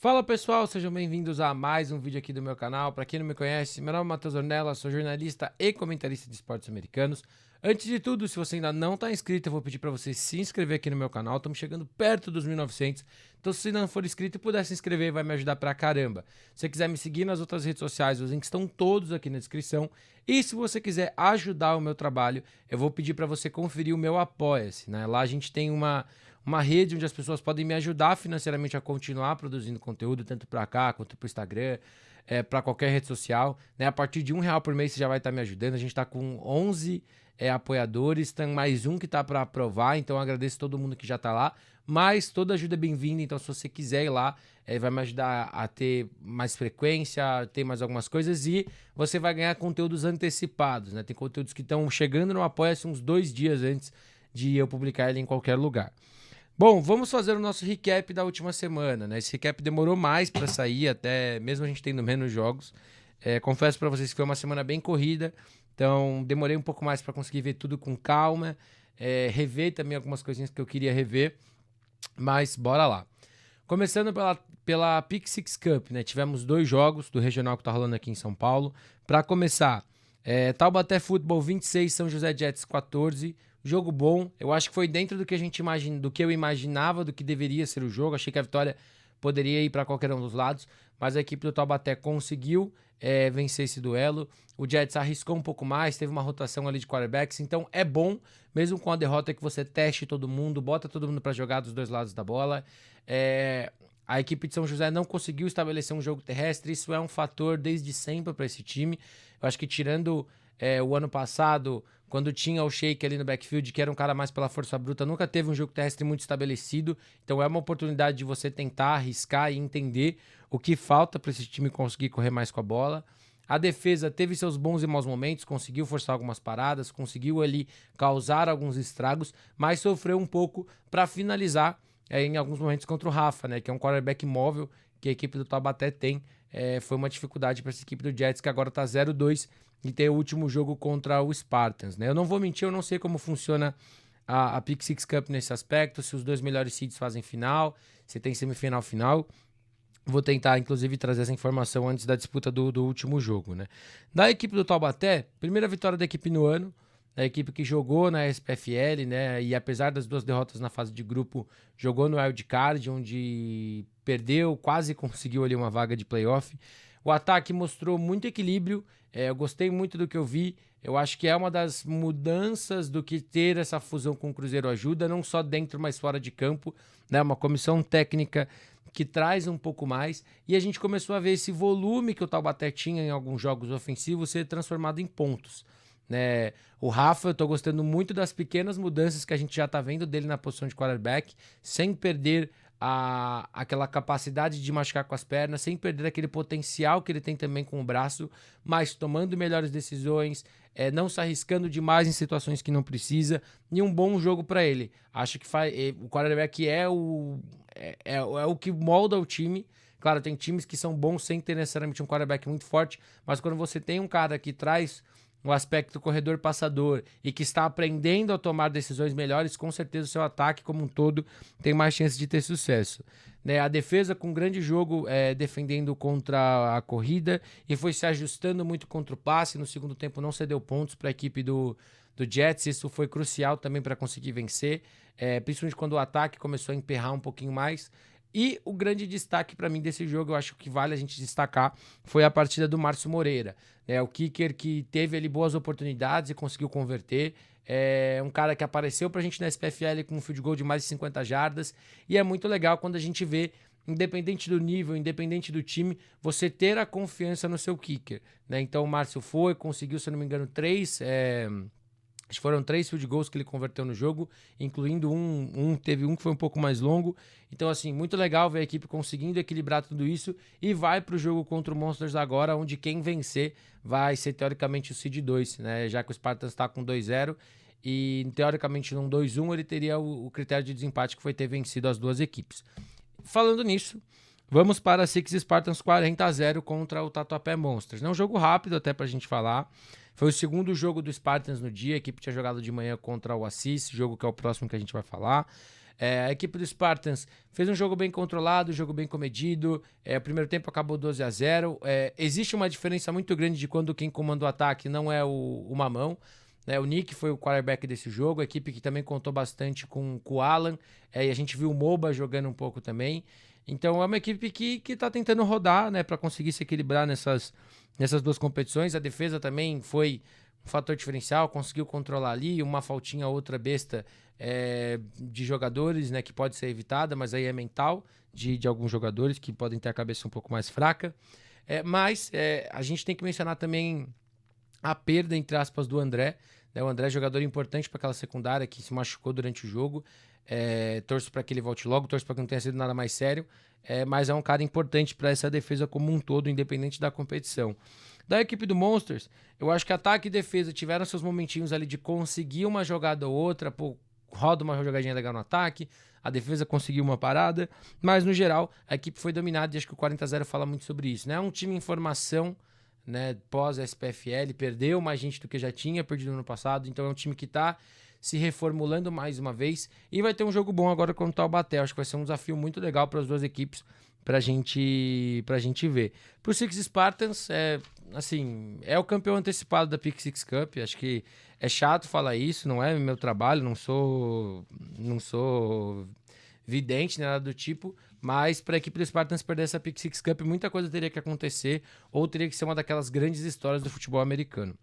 Fala pessoal, sejam bem-vindos a mais um vídeo aqui do meu canal. Para quem não me conhece, meu nome é Matheus Ornella, sou jornalista e comentarista de esportes americanos. Antes de tudo, se você ainda não está inscrito, eu vou pedir para você se inscrever aqui no meu canal. Estamos chegando perto dos 1900, então se não for inscrito e puder se inscrever, vai me ajudar pra caramba. Se você quiser me seguir nas outras redes sociais, os links estão todos aqui na descrição. E se você quiser ajudar o meu trabalho, eu vou pedir para você conferir o meu Apoia-se, né? Lá a gente tem uma rede onde as pessoas podem me ajudar financeiramente a continuar produzindo conteúdo, tanto para cá quanto para o Instagram, para qualquer rede social. Né? A partir de R$ 1 por mês você já vai estar me ajudando. A gente está com 11 apoiadores, tem mais um que está para aprovar, então eu agradeço todo mundo que já está lá. Mas toda ajuda é bem-vinda, então se você quiser ir lá, vai me ajudar a ter mais frequência, a ter mais algumas coisas e você vai ganhar conteúdos antecipados. Né? Tem conteúdos que estão chegando no Apoia-se uns 2 dias antes de eu publicar ele em qualquer lugar. Bom, vamos fazer o nosso recap da última semana, né? Esse recap demorou mais para sair, até mesmo a gente tendo menos jogos. Confesso para vocês que foi uma semana bem corrida, então demorei um pouco mais para conseguir ver tudo com calma, rever também algumas coisinhas que eu queria rever, mas bora lá. Começando pela Pick Six Cup, né? Tivemos 2 jogos do regional que tá rolando aqui em São Paulo. Para começar, Taubaté Futebol 26, São José Jets 14. Jogo bom, eu acho que foi dentro do que a gente do que eu imaginava, do que deveria ser o jogo. Achei que a vitória poderia ir para qualquer um dos lados, mas a equipe do Taubaté conseguiu vencer esse duelo. O Jets arriscou um pouco mais, teve uma rotação ali de quarterbacks, então é bom, mesmo com a derrota, que você teste todo mundo, bota todo mundo para jogar dos dois lados da bola. A equipe de São José não conseguiu estabelecer um jogo terrestre, isso é um fator desde sempre para esse time. Eu acho que tirando o ano passado, quando tinha o Sheik ali no backfield, que era um cara mais pela força bruta, nunca teve um jogo terrestre muito estabelecido. Então é uma oportunidade de você tentar arriscar e entender o que falta para esse time conseguir correr mais com a bola. A defesa teve seus bons e maus momentos, conseguiu forçar algumas paradas, conseguiu ali causar alguns estragos, mas sofreu um pouco para finalizar em alguns momentos contra o Rafa, né, que é um quarterback móvel que a equipe do Taubaté tem. Foi uma dificuldade para essa equipe do Jets, que agora está 0-2 e tem o último jogo contra o Spartans, né? Eu não vou mentir, eu não sei como funciona a Pick Six Cup nesse aspecto, se os 2 melhores seeds fazem final, se tem semifinal final. Vou tentar, inclusive, trazer essa informação antes da disputa do último jogo, né? Da equipe do Taubaté, primeira vitória da equipe no ano, a equipe que jogou na SPFL, né? E apesar das 2 derrotas na fase de grupo, jogou no Wild Card, onde perdeu, quase conseguiu ali uma vaga de playoff. O ataque mostrou muito equilíbrio, eu gostei muito do que eu vi. Eu acho que é uma das mudanças do que ter essa fusão com o Cruzeiro ajuda, não só dentro, mas fora de campo, né? Uma comissão técnica que traz um pouco mais, e a gente começou a ver esse volume que o Taubaté tinha em alguns jogos ofensivos ser transformado em pontos. Né? O Rafa, eu tô gostando muito das pequenas mudanças que a gente já tá vendo dele na posição de quarterback, sem perder aquela capacidade de machucar com as pernas, sem perder aquele potencial que ele tem também com o braço, mas tomando melhores decisões, não se arriscando demais em situações que não precisa, e um bom jogo para ele. Acho que o quarterback é o que molda o time. Claro, tem times que são bons sem ter necessariamente um quarterback muito forte, mas quando você tem um cara que traz o aspecto corredor-passador e que está aprendendo a tomar decisões melhores, com certeza o seu ataque como um todo tem mais chance de ter sucesso. Né? A defesa com um grande jogo defendendo contra a corrida e foi se ajustando muito contra o passe. No segundo tempo não cedeu pontos para a equipe do Jets, isso foi crucial também para conseguir vencer, principalmente quando o ataque começou a emperrar um pouquinho mais. E o grande destaque para mim desse jogo, eu acho que vale a gente destacar, foi a partida do Márcio Moreira. O kicker que teve ali boas oportunidades e conseguiu converter. É um cara que apareceu pra gente na SPFL com um field goal de mais de 50 jardas. E é muito legal quando a gente vê, independente do nível, independente do time, você ter a confiança no seu kicker. Né? Então o Márcio conseguiu, se eu não me engano, 3... Acho que foram 3 field goals que ele converteu no jogo, incluindo teve um que foi um pouco mais longo. Então, assim, muito legal ver a equipe conseguindo equilibrar tudo isso e vai pro jogo contra o Monsters agora, onde quem vencer vai ser, teoricamente, o Seed 2, né? Já que o Spartans está com 2-0 e, teoricamente, num 2-1 ele teria o critério de desempate que foi ter vencido as 2 equipes. Falando nisso, vamos para Six Spartans 40-0 contra o Tatuapé Monsters. É um jogo rápido até pra gente falar. Foi o segundo jogo do Spartans no dia, a equipe tinha jogado de manhã contra o Assis, jogo que é o próximo que a gente vai falar. A equipe do Spartans fez um jogo bem controlado, um jogo bem comedido. O primeiro tempo acabou 12-0. Existe uma diferença muito grande de quando quem comanda o ataque não é o Mamão. Né? O Nick foi o quarterback desse jogo, a equipe que também contou bastante com o Alan. E a gente viu o Moba jogando um pouco também. Então é uma equipe que tá tentando rodar, né, para conseguir se equilibrar nessas duas competições. A defesa também foi um fator diferencial, conseguiu controlar ali, uma faltinha outra besta de jogadores, né, que pode ser evitada, mas aí é mental de alguns jogadores que podem ter a cabeça um pouco mais fraca. Mas a gente tem que mencionar também a perda, entre aspas, do André. Né? O André é jogador importante para aquela secundária que se machucou durante o jogo. Torço para que ele volte logo, torço para que não tenha sido nada mais sério. Mas é um cara importante para essa defesa como um todo, independente da competição. Da equipe do Monsters, eu acho que ataque e defesa tiveram seus momentinhos ali de conseguir uma jogada ou outra, pô, roda uma jogadinha legal no ataque, a defesa conseguiu uma parada, mas no geral a equipe foi dominada e acho que o 40-0 fala muito sobre isso. Né? É um time em formação, né, pós-SPFL, perdeu mais gente do que já tinha perdido no ano passado, então é um time que está se reformulando mais uma vez e vai ter um jogo bom agora contra o Taubaté. Acho que vai ser um desafio muito legal para as duas equipes pra gente ver. Pro Six Spartans, é o campeão antecipado da Pick Six Cup. Acho que é chato falar isso, não é meu trabalho, não sou vidente, nem nada do tipo, mas para a equipe do Spartans perder essa Pick Six Cup, muita coisa teria que acontecer, ou teria que ser uma daquelas grandes histórias do futebol americano.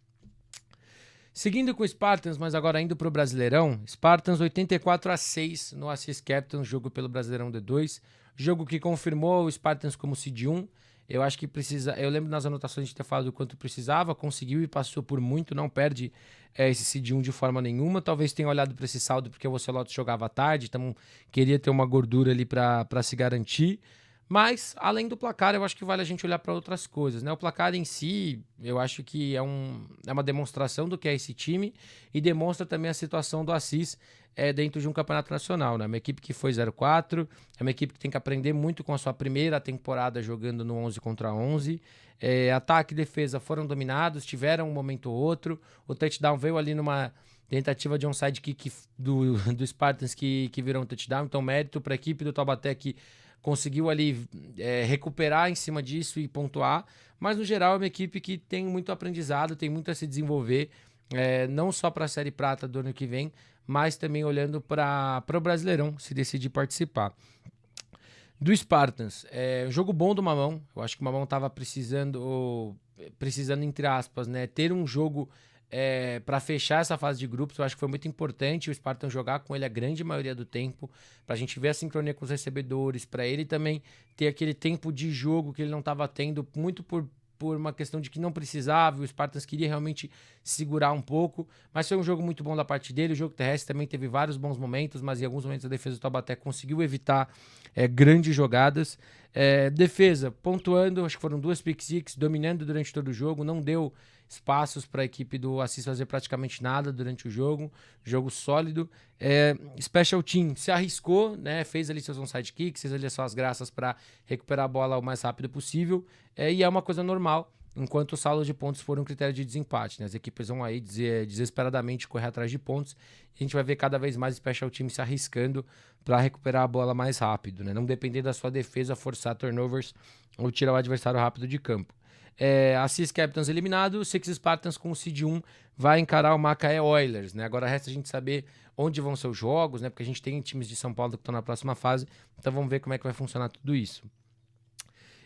Seguindo com o Spartans, mas agora indo para o Brasileirão, Spartans 84-6 no Assis Captains, jogo pelo Brasileirão D2, jogo que confirmou o Spartans como Seed 1. Eu acho que precisa. Eu lembro nas anotações de ter falado o quanto precisava, conseguiu e passou por muito, não perde esse Seed 1 de forma nenhuma. Talvez tenha olhado para esse saldo porque o Ocelote jogava tarde, então queria ter uma gordura ali para se garantir. Mas, além do placar, eu acho que vale a gente olhar para outras coisas, né? O placar em si, eu acho que é uma demonstração do que é esse time e demonstra também a situação do Assis dentro de um campeonato nacional, né? Uma equipe que foi 0-4, é uma equipe que tem que aprender muito com a sua primeira temporada jogando no 11 contra 11. Ataque e defesa foram dominados, tiveram um momento ou outro. O touchdown veio ali numa tentativa de onside kick do Spartans que virou um touchdown. Então, mérito para a equipe do Taubaté que conseguiu ali recuperar em cima disso e pontuar, mas no geral é uma equipe que tem muito aprendizado, tem muito a se desenvolver, não só para a Série Prata do ano que vem, mas também olhando para o Brasileirão, se decidir participar. Do Spartans, um jogo bom do Mamão, eu acho que o Mamão estava precisando, entre aspas, né, ter um jogo para fechar essa fase de grupos. Eu acho que foi muito importante o Spartan jogar com ele a grande maioria do tempo, para a gente ver a sincronia com os recebedores, para ele também ter aquele tempo de jogo que ele não estava tendo, muito por uma questão de que não precisava, o Spartans queria realmente segurar um pouco, mas foi um jogo muito bom da parte dele. O jogo terrestre também teve vários bons momentos, mas em alguns momentos a defesa do Taubaté conseguiu evitar grandes jogadas. Defesa, pontuando, acho que foram 2 pick six, dominando durante todo o jogo, não deu espaços para a equipe do Assis fazer praticamente nada durante o jogo sólido. Special Team se arriscou, né, fez ali seus onside kicks, fez ali suas graças para recuperar a bola o mais rápido possível, e é uma coisa normal, enquanto o saldo de pontos for um critério de desempate, né? As equipes vão aí desesperadamente correr atrás de pontos, e a gente vai ver cada vez mais Special Team se arriscando para recuperar a bola mais rápido, né? Não depender da sua defesa forçar turnovers ou tirar o adversário rápido de campo. Assis Captains eliminado, Six Spartans com o Seed 1 vai encarar o Macaé Oilers, né? Agora resta a gente saber onde vão ser os jogos, né? Porque a gente tem times de São Paulo que estão na próxima fase, então vamos ver como é que vai funcionar tudo isso.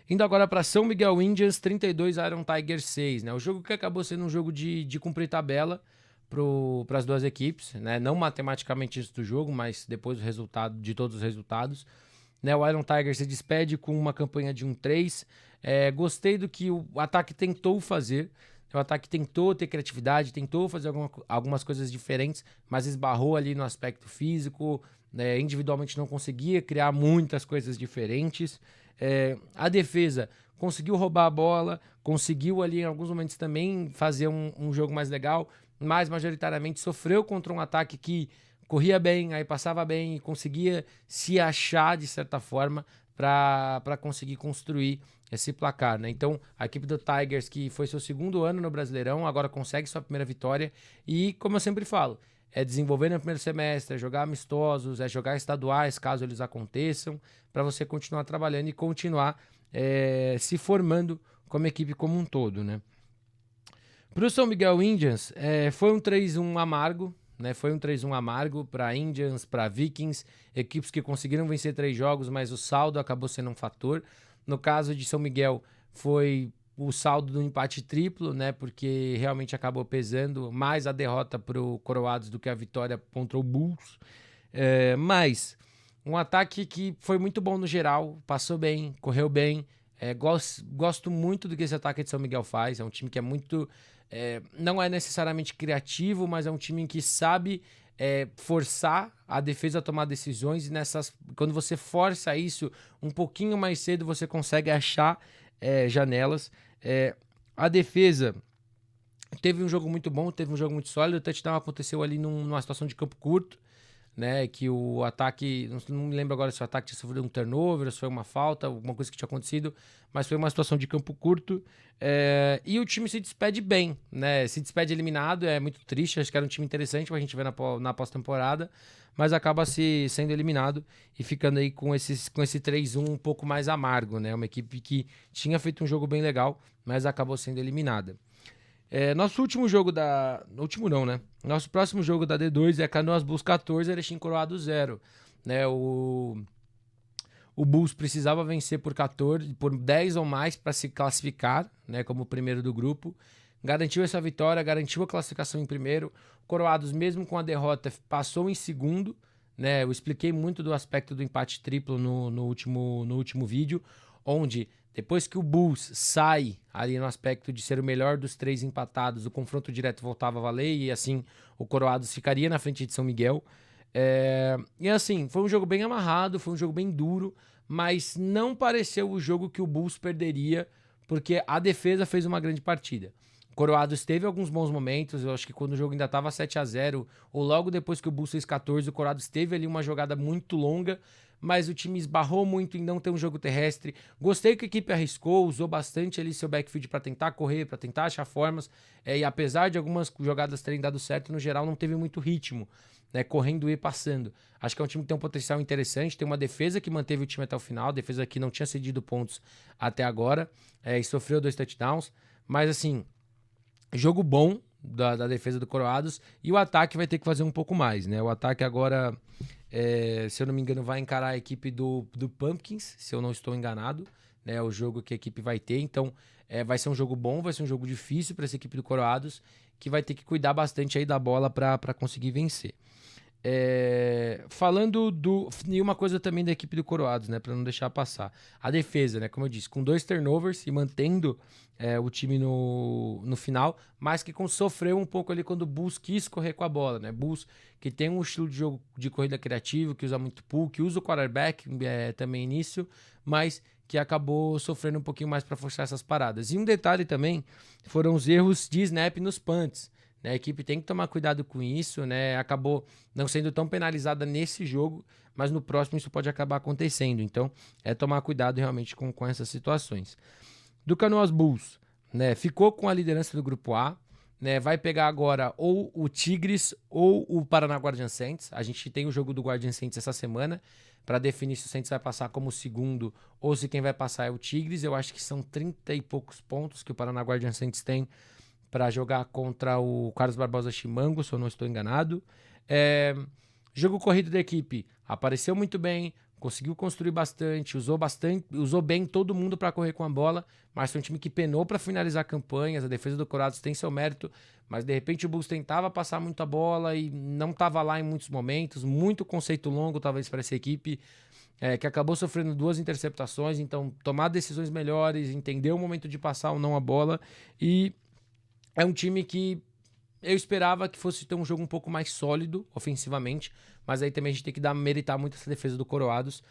Indo agora para São Miguel Indians, 32 Iron Tigers 6, né? O jogo que acabou sendo um jogo de cumprir tabela para as duas equipes, né? Não matematicamente isso do jogo, mas depois do resultado, de todos os resultados. Né, o Iron Tigers se despede com uma campanha de 1-3. Gostei do que o ataque tentou fazer. O ataque tentou ter criatividade, tentou fazer algumas coisas diferentes, mas esbarrou ali no aspecto físico. Individualmente não conseguia criar muitas coisas diferentes. A defesa conseguiu roubar a bola, conseguiu ali em alguns momentos também fazer um jogo mais legal, mas majoritariamente sofreu contra um ataque que corria bem, aí passava bem e conseguia se achar de certa forma para conseguir construir esse placar, né? Então, a equipe do Tigers, que foi seu segundo ano no Brasileirão, agora consegue sua primeira vitória e, como eu sempre falo, é desenvolver no primeiro semestre, é jogar amistosos, é jogar estaduais, caso eles aconteçam, para você continuar trabalhando e continuar se formando como equipe como um todo, né? Para o São Miguel Indians, foi um 3-1 amargo, né? Foi um 3-1 amargo para Indians, para Vikings, equipes que conseguiram vencer 3 jogos, mas o saldo acabou sendo um fator. No caso de São Miguel, foi o saldo do empate triplo, né? Porque realmente acabou pesando mais a derrota para o Coroados do que a vitória contra o Bulls. Mas um ataque que foi muito bom no geral, passou bem, correu bem. Gosto muito do que esse ataque de São Miguel faz. É um time que é muito... não é necessariamente criativo, mas é um time que sabe forçar a defesa a tomar decisões. E quando você força isso um pouquinho mais cedo, você consegue achar janelas. A defesa teve um jogo muito bom, teve um jogo muito sólido. O touchdown aconteceu ali numa situação de campo curto, né, que o ataque, não me lembro agora se o ataque tinha sofrido um turnover, se foi uma falta, alguma coisa que tinha acontecido, mas foi uma situação de campo curto, e o time se despede bem, né, se despede eliminado, é muito triste, acho que era um time interessante pra gente ver na pós-temporada, mas acaba sendo eliminado e ficando aí com esse 3-1 um pouco mais amargo, né, uma equipe que tinha feito um jogo bem legal, mas acabou sendo eliminada. Nosso último jogo último não, né? Nosso próximo jogo da D2 é Canoas Bulls 14, Erechim Coroado 0. Né? O Bulls precisava vencer por 10 ou mais para se classificar, né? Como o primeiro do grupo. Garantiu essa vitória, garantiu a classificação em primeiro. Coroados, mesmo com a derrota, passou em segundo. Né? Eu expliquei muito do aspecto do empate triplo no último vídeo, onde... Depois que o Bulls sai ali no aspecto de ser o melhor dos 3 empatados, o confronto direto voltava a valer e assim o Coroados ficaria na frente de São Miguel. E assim, foi um jogo bem amarrado, foi um jogo bem duro, mas não pareceu o jogo que o Bulls perderia, porque a defesa fez uma grande partida. O Coroados teve alguns bons momentos, eu acho que quando o jogo ainda estava 7-0, ou logo depois que o Bulls fez 14, o Coroados teve ali uma jogada muito longa, mas o time esbarrou muito em não ter um jogo terrestre. Gostei que a equipe arriscou, usou bastante ali seu backfield para tentar correr, para tentar achar formas, e apesar de algumas jogadas terem dado certo, no geral não teve muito ritmo, né, correndo e passando. Acho que é um time que tem um potencial interessante, tem uma defesa que manteve o time até o final, defesa que não tinha cedido pontos até agora, e sofreu 2 touchdowns, mas assim, jogo bom da defesa do Coroados, e o ataque vai ter que fazer um pouco mais, né? O ataque agora, se eu não me engano, vai encarar a equipe do Pumpkins, se eu não estou enganado, né? O jogo que a equipe vai ter, então vai ser um jogo bom, vai ser um jogo difícil para essa equipe do Coroados, que vai ter que cuidar bastante aí da bola para conseguir vencer. Falando e uma coisa também da equipe do Coroados, né, para não deixar passar, a defesa, né, como eu disse, com 2 turnovers e mantendo o time no final, mas que sofreu um pouco ali quando o Bulls quis correr com a bola, né, Bulls que tem um estilo de jogo de corrida criativo, que usa muito pull, que usa o quarterback também início, mas que acabou sofrendo um pouquinho mais para forçar essas paradas. E um detalhe também, foram os erros de snap nos punts. A equipe tem que tomar cuidado com isso, né? Acabou não sendo tão penalizada nesse jogo, mas no próximo isso pode acabar acontecendo. Então, tomar cuidado realmente com essas situações. Do Canoas Bulls, né? Ficou com a liderança do Grupo A, né? Vai pegar agora ou o Tigres ou o Paraná Guardian Saints. A gente tem o jogo do Guardian Saints essa semana para definir se o Saints vai passar como segundo ou se quem vai passar é o Tigres. Eu acho que são 30 e poucos pontos que o Paraná Guardian Saints tem para jogar contra o Carlos Barbosa Chimango, se eu não estou enganado. Jogo corrido da equipe apareceu muito bem, conseguiu construir bastante, usou bem todo mundo para correr com a bola, mas foi um time que penou para finalizar campanhas. A defesa do Coroados tem seu mérito, mas de repente o Bulls tentava passar muita bola e não estava lá em muitos momentos, muito conceito longo talvez para essa equipe, que acabou sofrendo 2 interceptações. Então tomar decisões melhores, entender o momento de passar ou não a bola, e é um time que eu esperava que fosse ter um jogo um pouco mais sólido ofensivamente, mas aí também a gente tem que meritar muito essa defesa do Coroados.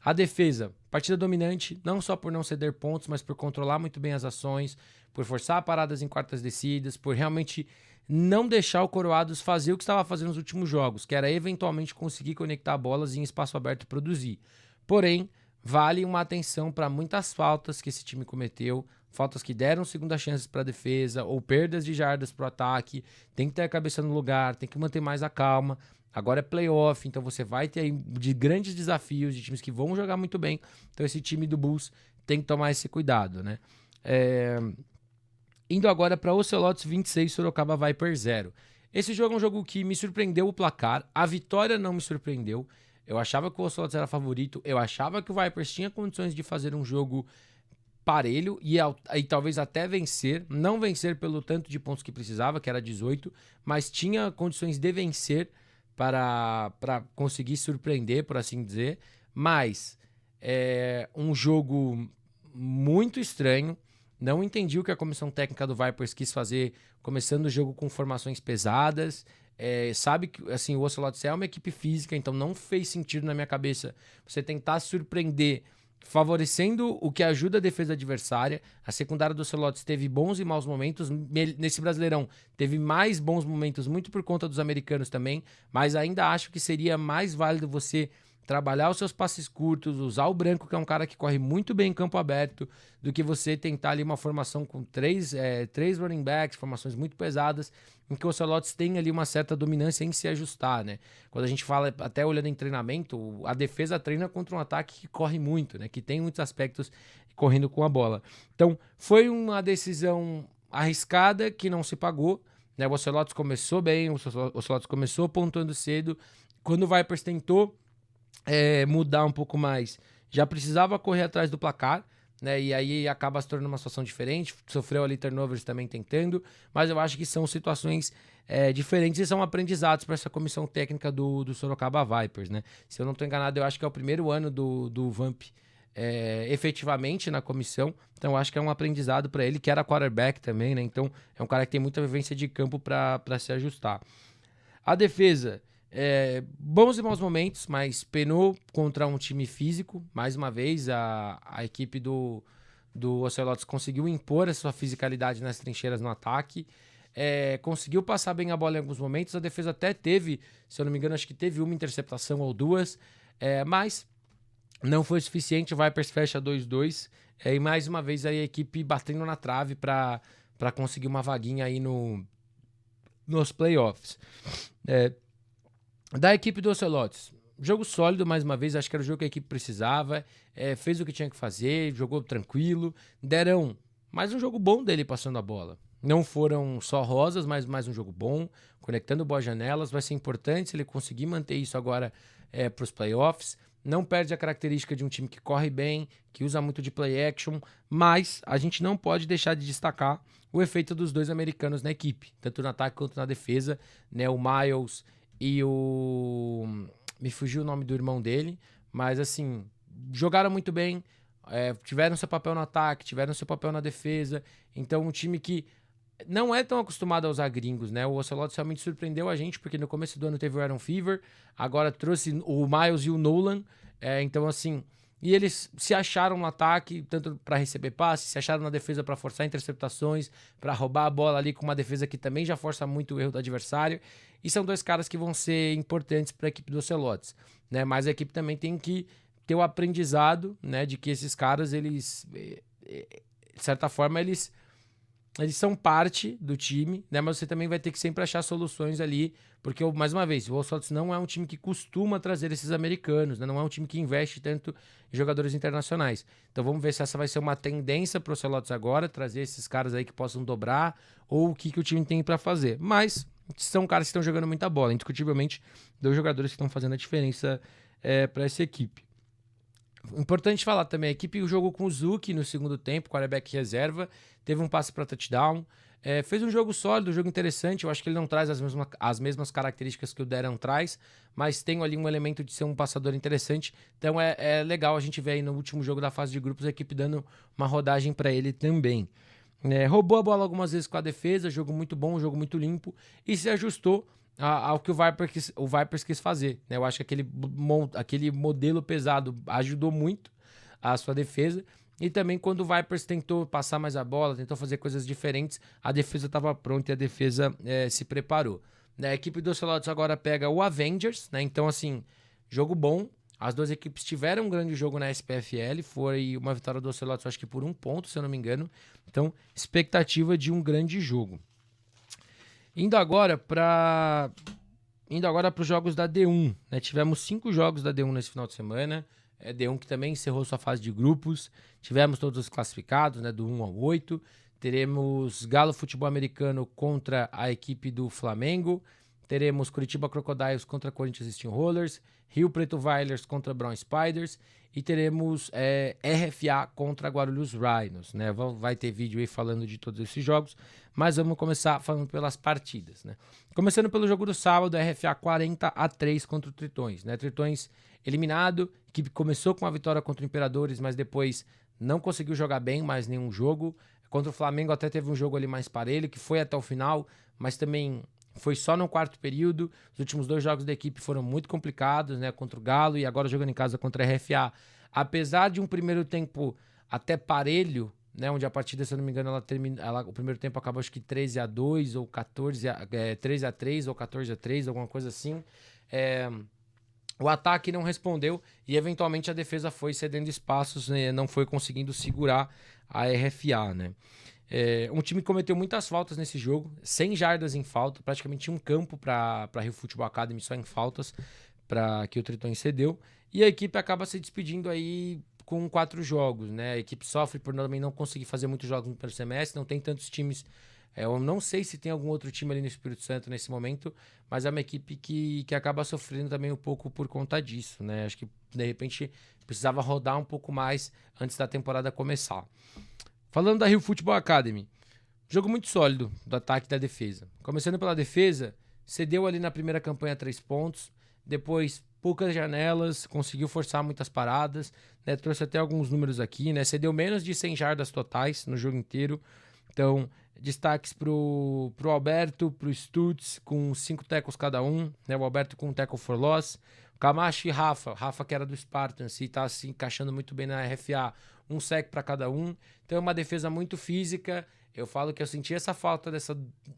A defesa, partida dominante, não só por não ceder pontos, mas por controlar muito bem as ações, por forçar paradas em quartas descidas, por realmente não deixar o Coroados fazer o que estava fazendo nos últimos jogos, que era eventualmente conseguir conectar bolas em espaço aberto e produzir. Porém, vale uma atenção para muitas faltas que esse time cometeu, faltas que deram segunda chances para a defesa ou perdas de jardas para o ataque. Tem que ter a cabeça no lugar, tem que manter mais a calma. Agora é playoff, então você vai ter aí de grandes desafios de times que vão jogar muito bem. Então esse time do Bulls tem que tomar esse cuidado, né? Indo agora para Ocelotes 26, Sorocaba Vipers 0. Esse jogo é um jogo que me surpreendeu o placar. A vitória não me surpreendeu. Eu achava que o Ocelotes era favorito. Eu achava que o Vipers tinha condições de fazer um jogo parelho e talvez até vencer. Não vencer pelo tanto de pontos que precisava, que era 18, mas tinha condições de vencer para conseguir surpreender, por assim dizer. Mas é um jogo muito estranho. Não entendi o que a comissão técnica do Vipers quis fazer, começando o jogo com formações pesadas. Sabe que assim, o Ocelotes é uma equipe física, então não fez sentido na minha cabeça você tentar surpreender favorecendo o que ajuda a defesa adversária. A secundária do Ocelotes teve bons e maus momentos. Nesse Brasileirão teve mais bons momentos, muito por conta dos americanos também, mas ainda acho que seria mais válido você trabalhar os seus passes curtos, usar o Branco, que é um cara que corre muito bem em campo aberto, do que você tentar ali uma formação com três running backs, formações muito pesadas, em que o Ocelotes tem ali uma certa dominância em se ajustar, né? Quando a gente fala, até olhando em treinamento, a defesa treina contra um ataque que corre muito, né? Que tem muitos aspectos correndo com a bola. Então, foi uma decisão arriscada que não se pagou, né? O Ocelotes começou bem, o Ocelotes começou pontuando cedo. Quando o Vipers tentou mudar um pouco mais, já precisava correr atrás do placar, né? E aí acaba se tornando uma situação diferente. Sofreu ali turnovers também tentando, mas eu acho que são situações diferentes e são aprendizados para essa comissão técnica do Sorocaba Vipers, né? Se eu não estou enganado, eu acho que é o primeiro ano do Vamp efetivamente na comissão, então eu acho que é um aprendizado para ele, que era quarterback também, né? Então é um cara que tem muita vivência de campo para se ajustar. A defesa, bons e maus momentos, mas penou contra um time físico. Mais uma vez, a equipe do Ocelotes conseguiu impor a sua fisicalidade nas trincheiras no ataque. Conseguiu passar bem a bola em alguns momentos. A defesa até teve, se eu não me engano, acho que teve uma interceptação ou duas, mas não foi suficiente. O Vipers fecha 2-2. E mais uma vez a equipe batendo na trave para conseguir uma vaguinha aí nos playoffs. Da equipe do Ocelotes, jogo sólido mais uma vez, acho que era o jogo que a equipe precisava, fez o que tinha que fazer, jogou tranquilo, deram mais um jogo bom dele passando a bola. Não foram só rosas, mas mais um jogo bom, conectando boas janelas. Vai ser importante se ele conseguir manter isso agora para os playoffs. Não perde a característica de um time que corre bem, que usa muito de play action, mas a gente não pode deixar de destacar o efeito dos dois americanos na equipe, tanto no ataque quanto na defesa, né? O Miles e o... me fugiu o nome do irmão dele, mas assim, jogaram muito bem, tiveram seu papel no ataque, tiveram seu papel na defesa. Então um time que não é tão acostumado a usar gringos, né? O Ocelotes realmente surpreendeu a gente, porque no começo do ano teve o Aaron Fever, agora trouxe o Miles e o Nolan, então assim, e eles se acharam no ataque, tanto para receber passes, se acharam na defesa para forçar interceptações, para roubar a bola ali com uma defesa que também já força muito o erro do adversário, e são dois caras que vão ser importantes para a equipe do Ocelotes, né? Mas a equipe também tem que ter o aprendizado, né, de que esses caras, eles, de certa forma, eles são parte do time, né? Mas você também vai ter que sempre achar soluções ali, porque, mais uma vez, o Ocelotes não é um time que costuma trazer esses americanos, né? Não é um time que investe tanto em jogadores internacionais. Então vamos ver se essa vai ser uma tendência para o Ocelotes agora, trazer esses caras aí que possam dobrar, ou o que o time tem para fazer. Mas são caras que estão jogando muita bola, indiscutivelmente, dois jogadores que estão fazendo a diferença para essa equipe. Importante falar também, a equipe jogou com o Zuki no segundo tempo, quarterback reserva, teve um passe para touchdown, fez um jogo sólido, um jogo interessante. Eu acho que ele não traz as mesmas características que o Deron traz, mas tem ali um elemento de ser um passador interessante. Então é legal a gente ver aí no último jogo da fase de grupos a equipe dando uma rodagem para ele também. Roubou a bola algumas vezes com a defesa, jogo muito bom, jogo muito limpo, e se ajustou ao que o Vipers quis fazer, né? Eu acho que aquele modelo pesado ajudou muito a sua defesa, e também quando o Vipers tentou passar mais a bola, tentou fazer coisas diferentes, a defesa estava pronta e a defesa se preparou. A equipe do Ocelotes agora pega o Avengers, né? Então assim, jogo bom, As duas equipes tiveram um grande jogo na SPFL, foi uma vitória do Ocelotes, acho que por 1 ponto, se eu não me engano. Então, expectativa de um grande jogo. Indo agora para os jogos da D1, né? Tivemos 5 jogos da D1 nesse final de semana. D1 que também encerrou sua fase de grupos. Tivemos todos os classificados, né? Do 1 ao 8. Teremos Galo Futebol Americano contra a equipe do Flamengo. Teremos Curitiba Crocodiles contra Corinthians Steamrollers. Rio Preto Vailers contra Brown Spiders. E teremos RFA contra Guarulhos Rhinos, né? Vai ter vídeo aí falando de todos esses jogos, mas vamos começar falando pelas partidas, né? Começando pelo jogo do sábado, RFA 40-3 contra o Tritões, né? Tritões eliminado, a equipe começou com uma vitória contra o Imperadores, mas depois não conseguiu jogar bem mais nenhum jogo. Contra o Flamengo até teve um jogo ali mais parelho, que foi até o final, mas também foi só no quarto período. Os últimos 2 jogos da equipe foram muito complicados, né? Contra o Galo e agora jogando em casa contra a RFA. Apesar de um primeiro tempo até parelho, né? Onde a partida, se eu não me engano, o primeiro tempo acabou acho que 13-2 ou 13-3 ou 14-3, alguma coisa assim. O ataque não respondeu e eventualmente a defesa foi cedendo espaços, né? Não foi conseguindo segurar a RFA, né? Um time que cometeu muitas faltas nesse jogo, 100 jardas em falta, praticamente um campo para Rio Futebol Academy só em faltas, para que o Tritões cedeu. E a equipe acaba se despedindo aí com 4 jogos, né? A equipe sofre por também não conseguir fazer muitos jogos no primeiro semestre, não tem tantos times. Eu não sei se tem algum outro time ali no Espírito Santo nesse momento, mas é uma equipe que acaba sofrendo também um pouco por conta disso, né? Acho que, de repente, precisava rodar um pouco mais antes da temporada começar. Falando da Rio Futebol Academy, jogo muito sólido do ataque e da defesa. Começando pela defesa, cedeu ali na primeira campanha 3 pontos, depois poucas janelas, conseguiu forçar muitas paradas, né? Trouxe até alguns números aqui, né? Cedeu menos de 100 jardas totais no jogo inteiro. Então, destaques pro Alberto, pro Stutz, com 5 tackles cada um, né? O Alberto com um tackle for loss. Camacho e Rafa que era do Spartans e tá se encaixando muito bem na RFA, um sec para cada um. Então é uma defesa muito física. Eu falo que eu senti essa falta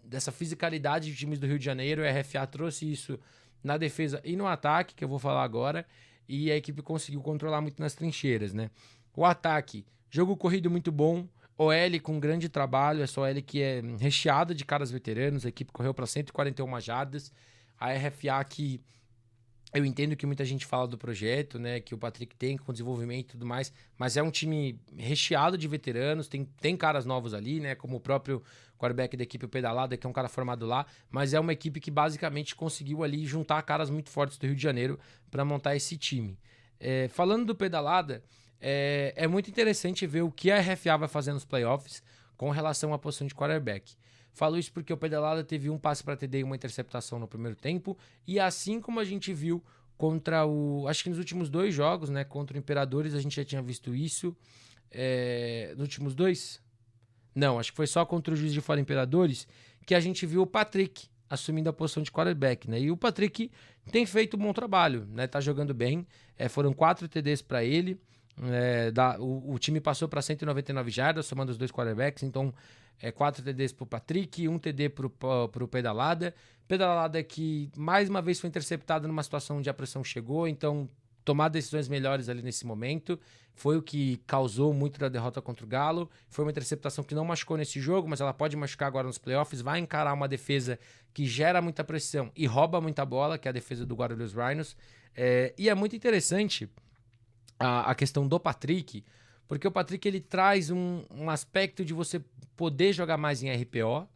dessa fisicalidade de times do Rio de Janeiro. A RFA trouxe isso na defesa e no ataque, que eu vou falar agora, e a equipe conseguiu controlar muito nas trincheiras, né? O ataque, jogo corrido muito bom, OL com grande trabalho, essa OL que é recheada de caras veteranos, a equipe correu para 141 jardas, a RFA que eu entendo que muita gente fala do projeto, né, que o Patrick tem com desenvolvimento e tudo mais, mas é um time recheado de veteranos, tem caras novos ali, né, como o próprio quarterback da equipe, o Pedalada, que é um cara formado lá, mas é uma equipe que basicamente conseguiu ali juntar caras muito fortes do Rio de Janeiro para montar esse time. Falando do Pedalada, é muito interessante ver o que a RFA vai fazer nos playoffs com relação à posição de quarterback. Falo isso porque o Pedalada teve um passe para TD e uma interceptação no primeiro tempo. E assim como a gente viu contra acho que nos últimos 2 jogos, né? Contra o Imperadores, a gente já tinha visto isso. Nos últimos 2? Não, acho que foi só contra o Juiz de Fora Imperadores que a gente viu o Patrick assumindo a posição de quarterback, né? E o Patrick tem feito um bom trabalho, né? Tá jogando bem. Foram 4 TDs para ele. O time passou para 199 jardas, somando os 2 quarterbacks, então 4 TDs pro Patrick, 1 TD pro Pedalada. Pedalada que mais uma vez foi interceptado numa situação onde a pressão chegou, então tomar decisões melhores ali nesse momento foi o que causou muito da derrota contra o Galo. Foi uma interceptação que não machucou nesse jogo, mas ela pode machucar agora nos playoffs, vai encarar uma defesa que gera muita pressão e rouba muita bola, que é a defesa do Guarulhos Rhinos. E é muito interessante a questão do Patrick, porque o Patrick ele traz um aspecto de você poder jogar mais em RPO,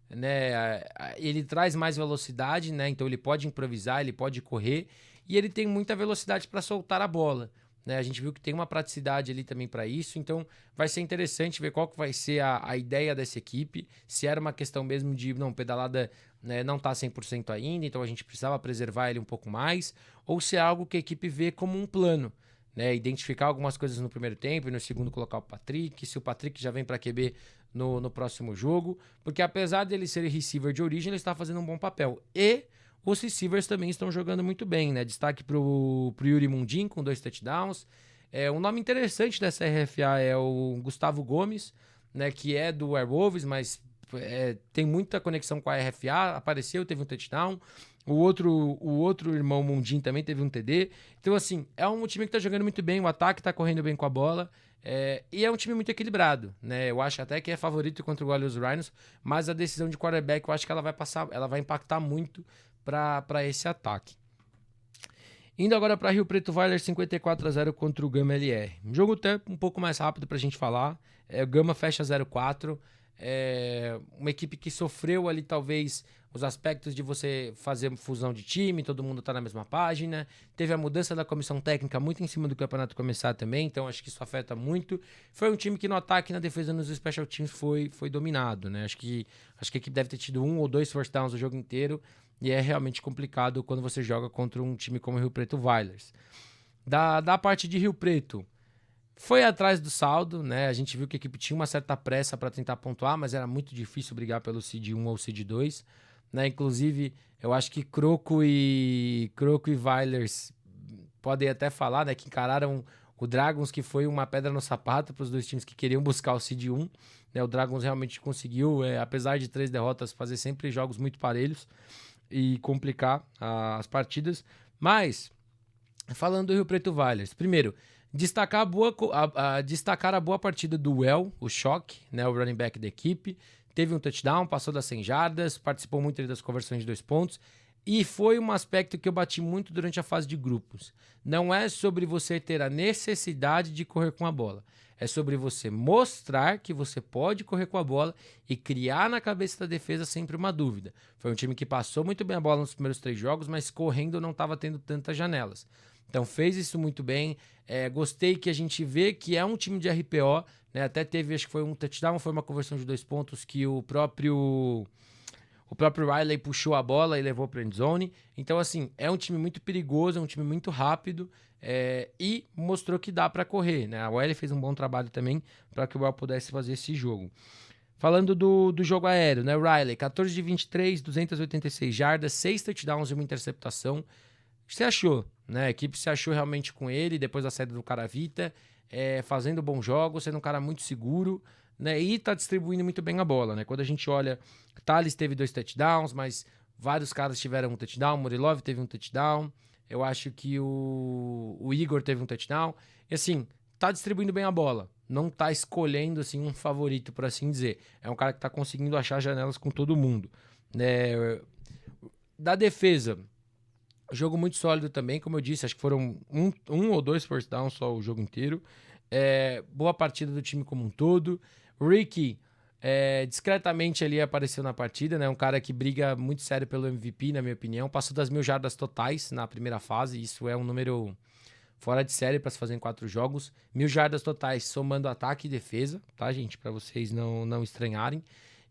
né? Ele traz mais velocidade, né? Então ele pode improvisar, ele pode correr e ele tem muita velocidade para soltar a bola, né? A gente viu que tem uma praticidade ali também para isso, então vai ser interessante ver qual que vai ser a ideia dessa equipe, se era uma questão mesmo de, não, Pedalada, né, não tá 100% ainda, então a gente precisava preservar ele um pouco mais, ou se é algo que a equipe vê como um plano, né, identificar algumas coisas no primeiro tempo e no segundo colocar o Patrick, se o Patrick já vem para QB no próximo jogo, porque apesar dele ser receiver de origem, ele está fazendo um bom papel. E os receivers também estão jogando muito bem, né? Destaque pro Yuri Mundim com 2 touchdowns. Um nome interessante dessa RFA é o Gustavo Gomes, né, que é do Airwolves, mas tem muita conexão com a RFA, apareceu, teve um touchdown. O outro irmão Mundim também teve um TD. Então, assim, é um time que tá jogando muito bem, o ataque tá correndo bem com a bola. E é um time muito equilibrado, né? Eu acho até que é favorito contra o Orleans Rhinos, mas a decisão de quarterback eu acho que ela vai impactar muito para esse ataque. Indo agora para Rio Preto Valor 54-0 contra o Gama LR. Um jogo até um pouco mais rápido pra gente falar. O Gama fecha 0-4. Uma equipe que sofreu ali talvez os aspectos de você fazer fusão de time, todo mundo tá na mesma página. Teve a mudança da comissão técnica muito em cima do campeonato começar também, então acho que isso afeta muito. Foi um time que no ataque e na defesa nos special teams foi dominado, né? Acho que a equipe deve ter tido 1 ou 2 first downs o jogo inteiro. E é realmente complicado quando você joga contra um time como o Rio Preto Valors. Da parte de Rio Preto, foi atrás do saldo, né? A gente viu que a equipe tinha uma certa pressa para tentar pontuar, mas era muito difícil brigar pelo Seed 1 ou Seed 2. Né? Inclusive, eu acho que Croco e Valors podem até falar, né? Que encararam o Dragons, que foi uma pedra no sapato para os dois times que queriam buscar o Seed 1. Né? O Dragons realmente conseguiu, apesar de 3 derrotas, fazer sempre jogos muito parelhos e complicar as partidas. Mas, falando do Rio Preto Valors, primeiro, destacar a boa partida do o Choque, né, o running back da equipe. Teve um touchdown, passou das 100 jardas, participou muito das conversões de 2 pontos. E foi um aspecto que eu bati muito durante a fase de grupos. Não é sobre você ter a necessidade de correr com a bola. É sobre você mostrar que você pode correr com a bola e criar na cabeça da defesa sempre uma dúvida. Foi um time que passou muito bem a bola nos primeiros 3 jogos, mas correndo não estava tendo tantas janelas. Então fez isso muito bem. Gostei que a gente vê que é um time de RPO. Né? Até teve, acho que foi um touchdown, foi uma conversão de 2 pontos que o próprio Riley puxou a bola e levou para a endzone. Então, assim, é um time muito perigoso, é um time muito rápido e mostrou que dá para correr. Né? A OL fez um bom trabalho também para que o Well pudesse fazer esse jogo. Falando do jogo aéreo, né? Riley, 14 de 23, 286 jardas, 6 touchdowns e uma interceptação. Você achou, né? A equipe se achou realmente com ele depois da saída do Caravita, fazendo bons jogos, sendo um cara muito seguro. Né, e tá distribuindo muito bem a bola, né? Quando a gente olha, Thales teve 2 touchdowns, mas vários caras tiveram um touchdown, Murilov teve um touchdown, eu acho que o Igor teve um touchdown, e assim, tá distribuindo bem a bola, não tá escolhendo assim um favorito, por assim dizer, é um cara que tá conseguindo achar janelas com todo mundo. Né? Da defesa, jogo muito sólido também, como eu disse, acho que foram um ou 2 first downs só o jogo inteiro. Boa partida do time como um todo. Ricky discretamente ali apareceu na partida, né? Um cara que briga muito sério pelo MVP, na minha opinião. Passou das 1.000 jardas totais na primeira fase. Isso é um número fora de série para se fazer em 4 jogos. 1.000 jardas totais, somando ataque e defesa, tá, gente? Para vocês não estranharem.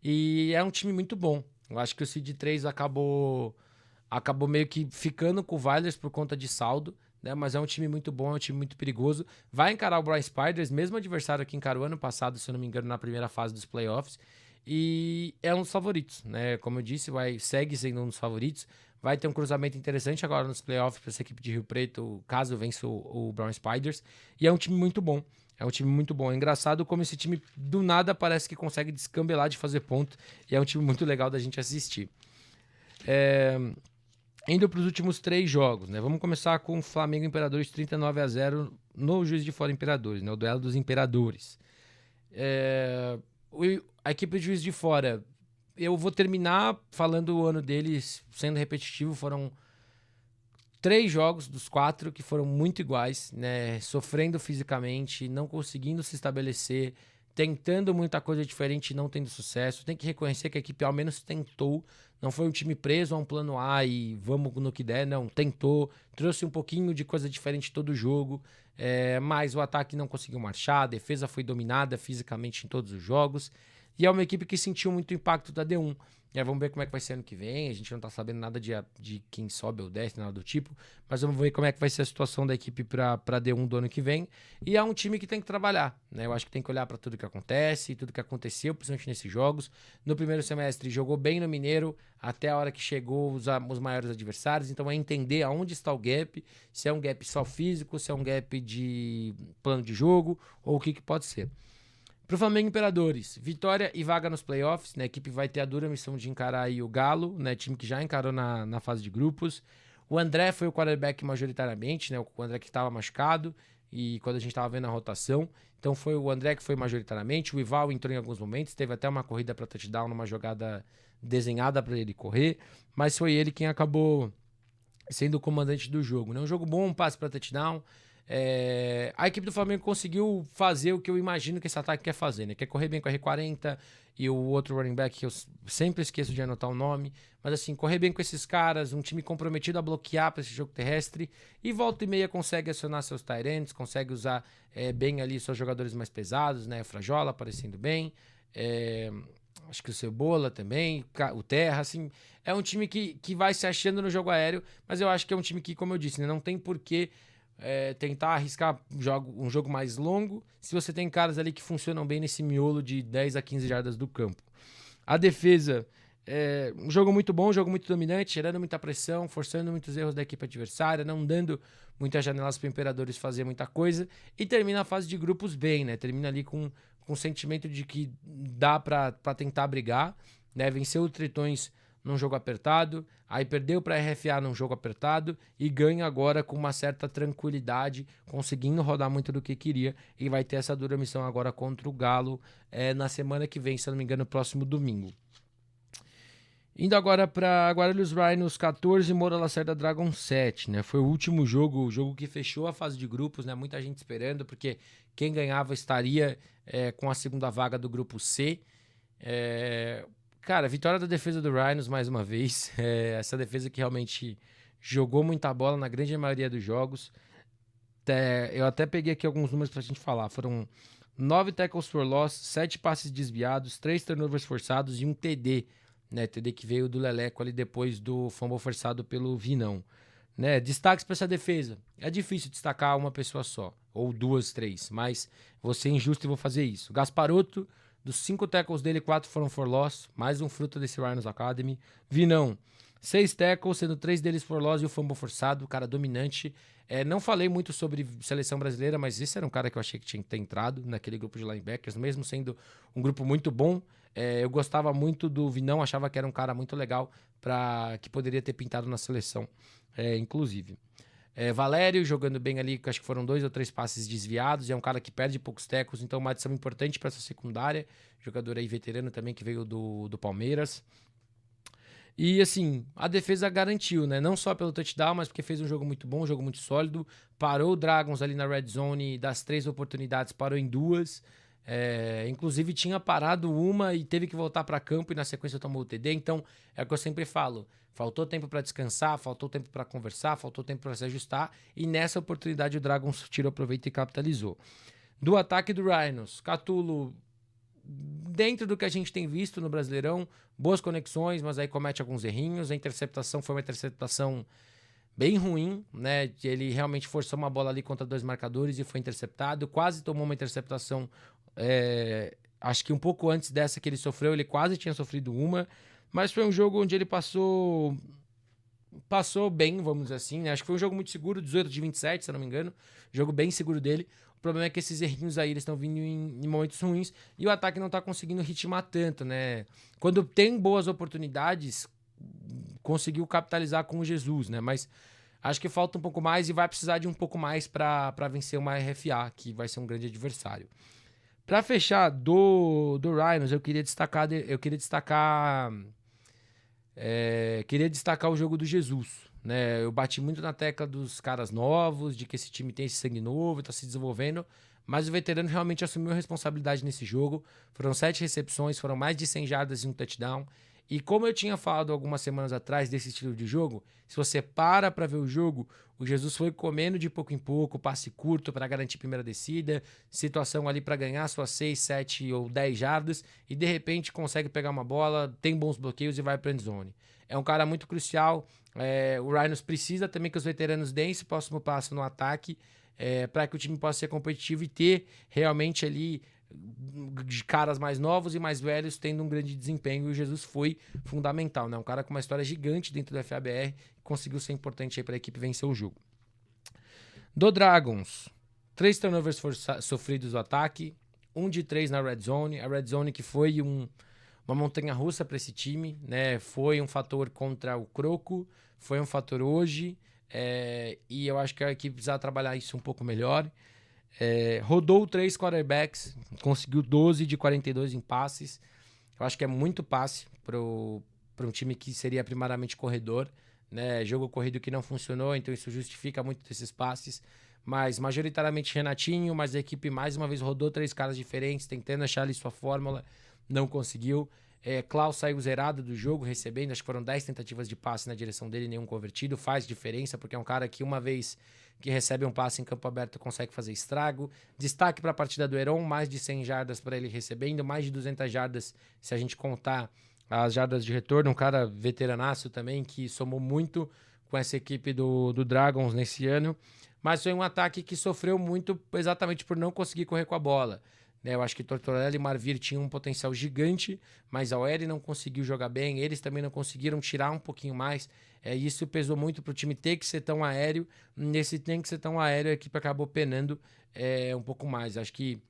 E é um time muito bom. Eu acho que o Seed 3 acabou meio que ficando com o Valors por conta de saldo. Né, mas é um time muito bom, é um time muito perigoso. Vai encarar o Brian Spiders, mesmo adversário que encarou ano passado, se eu não me engano, na primeira fase dos playoffs. E é um dos favoritos, né? Como eu disse, segue sendo um dos favoritos. Vai ter um cruzamento interessante agora nos playoffs para essa equipe de Rio Preto, caso vença o Brown Spiders. E é um time muito bom. É um time muito bom. É engraçado como esse time do nada parece que consegue descambelar de fazer ponto. E é um time muito legal da gente assistir. Indo para os últimos 3 jogos, né? Vamos começar com o Flamengo Imperadores 39-0 no Juiz de Fora Imperadores, né? O duelo dos Imperadores. A equipe de Juiz de Fora, eu vou terminar falando o ano deles sendo repetitivo. Foram 3 jogos dos 4 que foram muito iguais, né? Sofrendo fisicamente, não conseguindo se estabelecer, tentando muita coisa diferente e não tendo sucesso. Tem que reconhecer que a equipe ao menos tentou. Não foi um time preso a um plano A e vamos no que der, não. Tentou, trouxe um pouquinho de coisa diferente todo o jogo, mas o ataque não conseguiu marchar, a defesa foi dominada fisicamente em todos os jogos. E é uma equipe que sentiu muito impacto da D1. Vamos ver como é que vai ser ano que vem. A gente não tá sabendo nada de quem sobe ou desce, nada do tipo. Mas vamos ver como é que vai ser a situação da equipe pra D1 do ano que vem. E é um time que tem que trabalhar, né? Eu acho que tem que olhar para tudo que acontece, tudo que aconteceu, principalmente nesses jogos. No primeiro semestre jogou bem no Mineiro, até a hora que chegou os maiores adversários. Então é entender aonde está o gap, se é um gap só físico, se é um gap de plano de jogo, ou o que pode ser. Pro Flamengo Imperadores, vitória e vaga nos playoffs, né? A equipe vai ter a dura missão de encarar aí o Galo, né? Time que já encarou na fase de grupos. O André foi o quarterback majoritariamente, né? O André que estava machucado e quando a gente estava vendo a rotação. Então foi o André que foi majoritariamente. O Ival entrou em alguns momentos, teve até uma corrida para touchdown numa jogada desenhada para ele correr, mas foi ele quem acabou sendo o comandante do jogo, né? Um jogo bom, um passe para touchdown. A equipe do Flamengo conseguiu fazer o que eu imagino que esse ataque quer fazer, né? Quer correr bem com a R40 e o outro running back que eu sempre esqueço de anotar o nome, mas assim, correr bem com esses caras, um time comprometido a bloquear para esse jogo terrestre e volta e meia consegue acionar seus tight ends, consegue usar bem ali seus jogadores mais pesados, né? Frajola aparecendo bem, acho que o Cebola também, o Terra, assim, é um time que vai se achando no jogo aéreo, mas eu acho que é um time que, como eu disse, né, não tem porquê tentar arriscar um jogo mais longo se você tem caras ali que funcionam bem nesse miolo de 10 a 15 jardas do campo. A defesa, um jogo muito bom, um jogo muito dominante, gerando muita pressão, forçando muitos erros da equipe adversária, não dando muitas janelas para o Imperadores fazer muita coisa, e termina a fase de grupos bem, né? Termina ali com o sentimento de que dá para tentar brigar, né? Venceu o Tritões num jogo apertado, aí perdeu para a RFA num jogo apertado e ganha agora com uma certa tranquilidade, conseguindo rodar muito do que queria, e vai ter essa dura missão agora contra o Galo na semana que vem, se não me engano, próximo domingo. Indo agora para Guarulhos Rhinos 14, Moura Lacerda Dragon 7, né? Foi o último jogo, o jogo que fechou a fase de grupos, né? Muita gente esperando, porque quem ganhava estaria com a segunda vaga do grupo C. Cara, vitória da defesa do Rhinos mais uma vez. Essa defesa que realmente jogou muita bola na grande maioria dos jogos. Eu até peguei aqui alguns números pra gente falar. Foram 9 tackles for loss, 7 passes desviados, 3 turnovers forçados e um TD. Né, TD que veio do Leleco ali depois do fumble forçado pelo Vinão. Né, destaques para essa defesa. É difícil destacar uma pessoa só, ou 2, 3, mas vou ser injusto e vou fazer isso. Gasparotto, dos 5 tackles dele, 4 foram for loss, mais um fruto desse Rhinos Academy. Vinão, 6 tackles, sendo 3 deles for loss e o fumble forçado, cara dominante. Não falei muito sobre seleção brasileira, mas esse era um cara que eu achei que tinha que ter entrado naquele grupo de linebackers, mesmo sendo um grupo muito bom. Eu gostava muito do Vinão, achava que era um cara muito legal que poderia ter pintado na seleção, inclusive. Valério jogando bem ali, acho que foram 2 ou 3 passes desviados, é um cara que perde poucos tecos, então uma adição importante para essa secundária. Jogador aí veterano também que veio do Palmeiras. E assim, a defesa garantiu, né? Não só pelo touchdown, mas porque fez um jogo muito bom, um jogo muito sólido. Parou o Dragons ali na red zone, das 3 oportunidades, parou em 2. Inclusive tinha parado uma e teve que voltar para campo e na sequência tomou o TD. Então, é o que eu sempre falo. Faltou tempo para descansar, faltou tempo para conversar, faltou tempo para se ajustar. E nessa oportunidade o Dragons tirou proveito e capitalizou. Do ataque do Rhinos, Catulo, dentro do que a gente tem visto no Brasileirão, boas conexões, mas aí comete alguns errinhos. A interceptação foi uma interceptação bem ruim, né? Ele realmente forçou uma bola ali contra 2 marcadores e foi interceptado. Quase tomou uma interceptação, acho que um pouco antes dessa que ele sofreu, ele quase tinha sofrido uma. Mas foi um jogo onde ele passou bem, vamos dizer assim, né? Acho que foi um jogo muito seguro, 18-27, se eu não me engano. Jogo bem seguro dele. O problema é que esses errinhos aí, eles estão vindo em momentos ruins e o ataque não tá conseguindo ritmar tanto, né? Quando tem boas oportunidades, conseguiu capitalizar com o Jesus, né? Mas acho que falta um pouco mais e vai precisar de um pouco mais para vencer uma RFA, que vai ser um grande adversário. Para fechar do Rhinos, eu queria destacar o jogo do Jesus, né? Eu bati muito na tecla dos caras novos, de que esse time tem esse sangue novo, está se desenvolvendo, mas o veterano realmente assumiu a responsabilidade nesse jogo. Foram 7 recepções, foram mais de 100 jardas e um touchdown. E como eu tinha falado algumas semanas atrás desse estilo de jogo, se você para ver o jogo, o Jesus foi comendo de pouco em pouco, passe curto para garantir primeira descida, situação ali para ganhar suas 6, 7 ou 10 jardas e de repente consegue pegar uma bola, tem bons bloqueios e vai para a endzone. É um cara muito crucial. O Rhinos precisa também que os veteranos deem esse próximo passo no ataque para que o time possa ser competitivo e ter realmente ali de caras mais novos e mais velhos tendo um grande desempenho, e o Jesus foi fundamental, né? Um cara com uma história gigante dentro do FABR, conseguiu ser importante aí para a equipe vencer o jogo. Do Dragons, 3 turnovers sofridos no ataque, 1 de 3 na Red Zone. A Red Zone que foi uma montanha-russa para esse time, né? Foi um fator contra o Croco, foi um fator hoje, e eu acho que a equipe precisa trabalhar isso um pouco melhor. Rodou 3 quarterbacks, conseguiu 12 de 42 em passes. Eu acho que é muito passe para um time que seria primariamente corredor, né? Jogo corrido que não funcionou, então isso justifica muito desses passes. Mas majoritariamente Renatinho, mas a equipe mais uma vez rodou 3 caras diferentes, tentando achar ali sua fórmula, não conseguiu. Klaus saiu zerado do jogo, recebendo, acho que foram 10 tentativas de passe na direção dele, nenhum convertido. Faz diferença, porque é um cara que uma vez que recebe um passe em campo aberto consegue fazer estrago. Destaque para a partida do Heron, mais de 100 jardas para ele recebendo, mais de 200 jardas se a gente contar as jardas de retorno. Um cara veteranaço também, que somou muito com essa equipe do Dragons nesse ano. Mas foi um ataque que sofreu muito exatamente por não conseguir correr com a bola. Eu acho que Tortorella e Marvir tinham um potencial gigante, mas a OL não conseguiu jogar bem, eles também não conseguiram tirar um pouquinho mais. Isso pesou muito para o time ter que ser tão aéreo. Nesse tem que ser tão aéreo, a equipe acabou penando um pouco mais. Acho que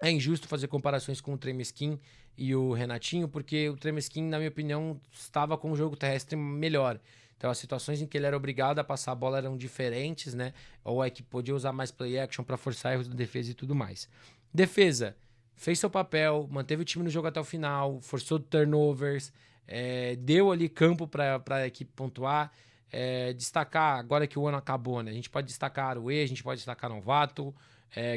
é injusto fazer comparações com o Tremesquim e o Renatinho, porque o Tremesquim, na minha opinião, estava com um jogo terrestre melhor. Então, as situações em que ele era obrigado a passar a bola eram diferentes, né? Ou a equipe podia usar mais play action para forçar erros da defesa e tudo mais. Defesa, fez seu papel, manteve o time no jogo até o final, forçou turnovers, deu ali campo para a equipe pontuar. Destacar, agora que o ano acabou, né? A gente pode destacar o a gente pode destacar o novato,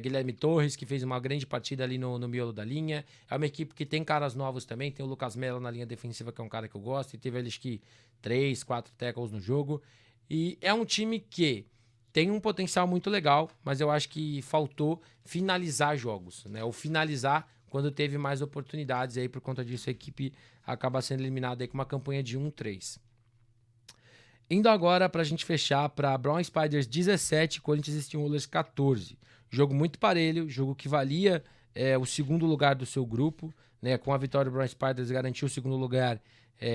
Guilherme Torres, que fez uma grande partida ali no miolo da linha. É uma equipe que tem caras novos também, tem o Lucas Mello na linha defensiva, que é um cara que eu gosto, e teve acho que 3, 4 tackles no jogo. E é um time que tem um potencial muito legal, mas eu acho que faltou finalizar jogos, né? Ou finalizar quando teve mais oportunidades. Aí, por conta disso, a equipe acaba sendo eliminada aí com uma campanha de 1-3. Indo agora para a gente fechar para Brown Spiders 17, Corinthians Steelers 14. Jogo muito parelho, jogo que valia o segundo lugar do seu grupo, né? Com a vitória, o Brown Spiders garantiu o segundo lugar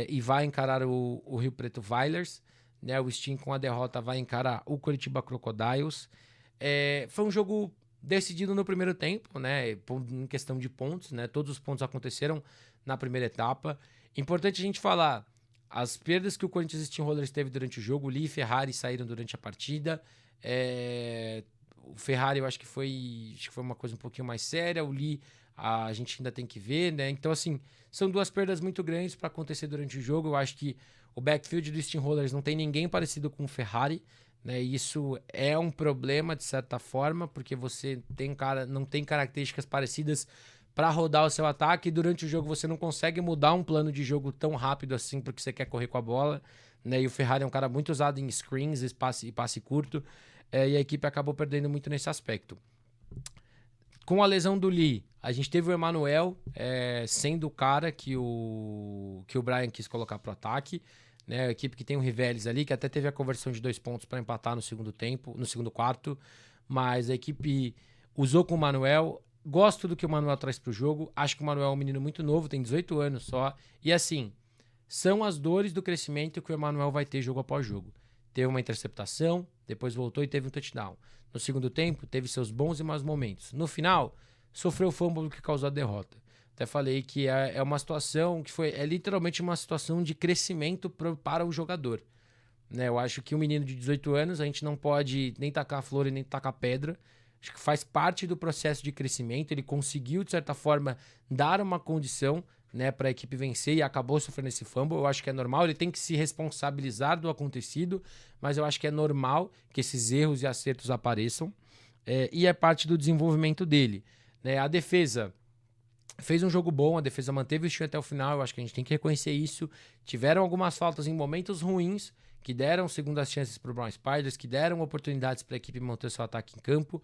e vai encarar o Rio Preto Vailers. Né, o Steam com a derrota vai encarar o Curitiba Crocodiles. Foi um jogo decidido no primeiro tempo, né, em questão de pontos, né, todos os pontos aconteceram na primeira etapa. Importante a gente falar, as perdas que o Corinthians Steamrollers teve durante o jogo, Lee e Ferrari saíram durante a partida. O Ferrari eu acho que foi uma coisa um pouquinho mais séria, o Lee a gente ainda tem que ver, né? Então, assim, são duas perdas muito grandes para acontecer durante o jogo. Eu acho que o backfield do Steamrollers não tem ninguém parecido com o Ferrari, né? Isso é um problema, de certa forma, porque você não tem características parecidas para rodar o seu ataque e durante o jogo você não consegue mudar um plano de jogo tão rápido assim porque você quer correr com a bola, né? E o Ferrari é um cara muito usado em screens e passe curto, e a equipe acabou perdendo muito nesse aspecto. Com a lesão do Lee, a gente teve o Emmanuel sendo o cara que o Brian quis colocar pro ataque, né? A equipe que tem o Riveles ali, que até teve a conversão de 2 pontos para empatar no segundo quarto, mas a equipe usou com o Manuel. Gosto do que o Manuel traz pro jogo, acho que o Manuel é um menino muito novo, tem 18 anos só, e assim, são as dores do crescimento que o Emmanuel vai ter jogo após jogo. Teve uma interceptação, depois voltou e teve um touchdown. No segundo tempo, teve seus bons e maus momentos. No final, sofreu o fumble que causou a derrota. Até falei que é uma situação que é literalmente uma situação de crescimento para o jogador. Né? Eu acho que um menino de 18 anos, a gente não pode nem tacar flor e nem tacar pedra. Acho que faz parte do processo de crescimento. Ele conseguiu, de certa forma, dar uma condição, né, para a equipe vencer e acabou sofrendo esse fumble. Eu acho que é normal, ele tem que se responsabilizar do acontecido, mas eu acho que é normal que esses erros e acertos apareçam, e é parte do desenvolvimento dele. Né? A defesa fez um jogo bom, a defesa manteve o estilo até o final, eu acho que a gente tem que reconhecer isso. Tiveram algumas faltas em momentos ruins, que deram segundas chances para o Brown Spiders, que deram oportunidades para a equipe manter seu ataque em campo,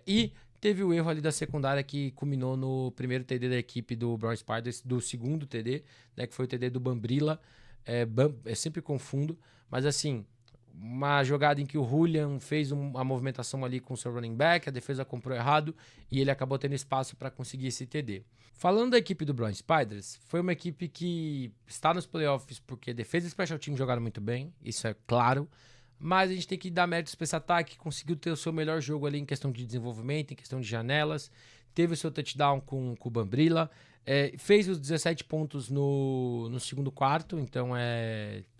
e teve o erro ali da secundária que culminou no primeiro TD da equipe do Brown Spiders, do segundo TD, né, que foi o TD do Bambrila. Sempre confundo, mas assim, uma jogada em que o Julian fez uma movimentação ali com o seu running back, a defesa comprou errado e ele acabou tendo espaço para conseguir esse TD. Falando da equipe do Brown Spiders, foi uma equipe que está nos playoffs porque defesa e special team jogaram muito bem, isso é claro. mas a gente tem que dar méritos para esse ataque, conseguiu ter o seu melhor jogo ali em questão de desenvolvimento, em questão de janelas, teve o seu touchdown com o Bambrila, fez os 17 pontos no segundo quarto, então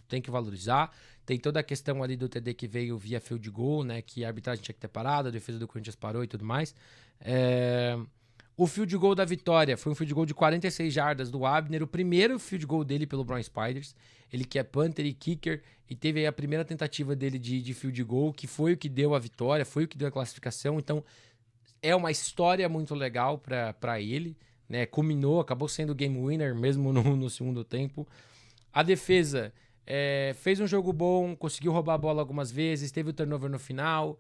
tem que valorizar. Tem toda a questão ali do TD que veio via field goal, né, que a arbitragem tinha que ter parado, a defesa do Corinthians parou e tudo mais. O field goal da vitória foi um field goal de 46 jardas do Abner, o primeiro field goal dele pelo Brown Spiders. Ele que é punter e kicker, e teve aí a primeira tentativa dele de field goal, que foi o que deu a vitória, foi o que deu a classificação. Então, é uma história muito legal para ele, né? Culminou, acabou sendo game winner mesmo no segundo tempo. A defesa fez um jogo bom, conseguiu roubar a bola algumas vezes, teve o turnover no final.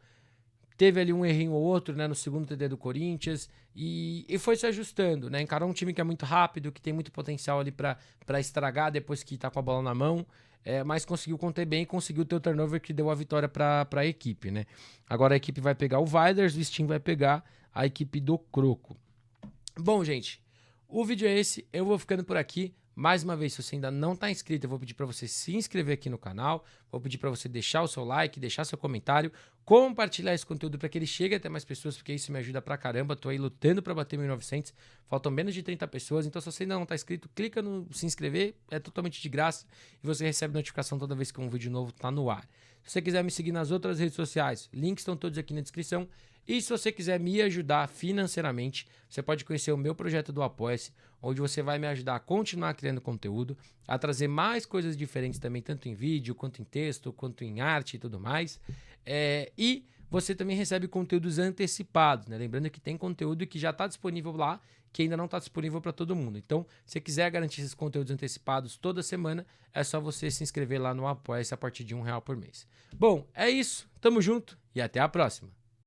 Teve ali um errinho ou outro, né, no segundo TD do Corinthians e foi se ajustando, né? Encarou um time que é muito rápido, que tem muito potencial ali para estragar depois que tá com a bola na mão, mas conseguiu conter bem e conseguiu ter o turnover que deu a vitória para a equipe, né? Agora a equipe vai pegar o Viders, o Steam vai pegar a equipe do Croco. Bom, gente, o vídeo é esse, eu vou ficando por aqui. Mais uma vez, se você ainda não está inscrito, eu vou pedir para você se inscrever aqui no canal, vou pedir para você deixar o seu like, deixar seu comentário, compartilhar esse conteúdo para que ele chegue até mais pessoas, porque isso me ajuda pra caramba. Tô aí lutando para bater 1.900, faltam menos de 30 pessoas, então se você ainda não está inscrito, clica no se inscrever, é totalmente de graça e você recebe notificação toda vez que um vídeo novo tá no ar. Se você quiser me seguir nas outras redes sociais, links estão todos aqui na descrição. E se você quiser me ajudar financeiramente, você pode conhecer o meu projeto do Apoia-se, onde você vai me ajudar a continuar criando conteúdo, a trazer mais coisas diferentes também, tanto em vídeo, quanto em texto, quanto em arte e tudo mais. E você também recebe conteúdos antecipados, né? Lembrando que tem conteúdo que já está disponível lá, que ainda não está disponível para todo mundo. Então, se você quiser garantir esses conteúdos antecipados toda semana, é só você se inscrever lá no Apoia-se a partir de R$1 por mês. Bom, é isso. Tamo junto e até a próxima.